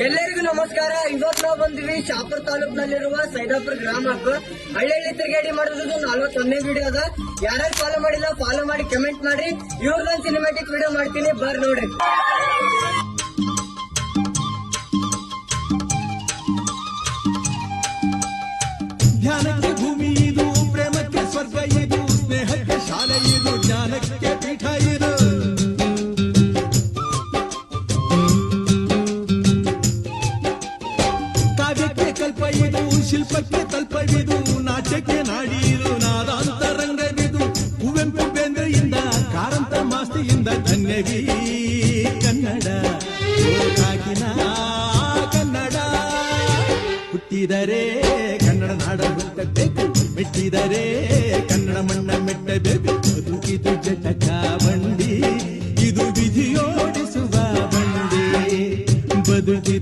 ಎಲ್ಲರಿಗೂ ನಮಸ್ಕಾರ. ಇವತ್ತು ನಾವು ಬಂದಿವಿ ಶಾಪುರ್ ತಾಲೂಕಿನಲ್ಲಿರುವ ಸೈದಾಪುರ ಗ್ರಾಮಕ್ಕೆ. ಹಳ್ಳಿ ತಿರುಗಾಡಿ ಮಾಡೋದು 41ನೇ ವಿಡಿಯೋ ಅದ. ಯಾರ್ಯಾರು ಫಾಲೋ ಮಾಡಿಲ್ಲ ಫಾಲೋ ಮಾಡಿ ಕಮೆಂಟ್ ಮಾಡಿ. ಇವ್ರದೊಂದು ಸಿನಿಮ್ಯಾಟಿಕ್ ವಿಡಿಯೋ ಮಾಡ್ತೀನಿ, ಬರ್ರಿ ನೋಡಿ. ಧ್ಯಾನಕ್ಕೆ ಭೂಮಿ ಇದು, ಪ್ರೇಮಕ್ಕೆ ಸ್ವರ್ಗ ಇದು, ಸ್ನೇಹಕ್ಕೆ ಶಾಲೆ ಇದು, ಜ್ಞಾನಕ್ಕೆ ಪೀಠ ಇದು. ಕಾವ್ಯಕ್ಕೆ ಕಲ್ಪ ಇದು, ಶಿಲ್ಪಕ್ಕೆ ತಲ್ಪವಿದು, ನಾಟ್ಯಕ್ಕೆ ನಾಡಿದು, ನಾದಾಂತರಂಗವಿದು. ಕುವೆಂಪು ಬೇಂದ್ರೆಯಿಂದ ಕಾರಂತ ಮಾಸ್ತಿಯಿಂದ ಧನ್ಯವೀ ಕನ್ನಡ, ಕಾಕಿನ ಕನ್ನಡ. ಹುಟ್ಟಿದರೆ ಕನ್ನಡ ನಾಡ ಹುಟ್ಟಬೇಕು, ಮೆಟ್ಟಿದರೆ ಕನ್ನಡ ಮಣ್ಣ ಮೆಟ್ಟಬೇಕು. ಬದುಕಿದು ಜಟಕ ಬಂಡಿ, ಇದು ವಿಧಿಯೋಡಿಸುವ ಬಂಡಿ. ಬದುಕಿ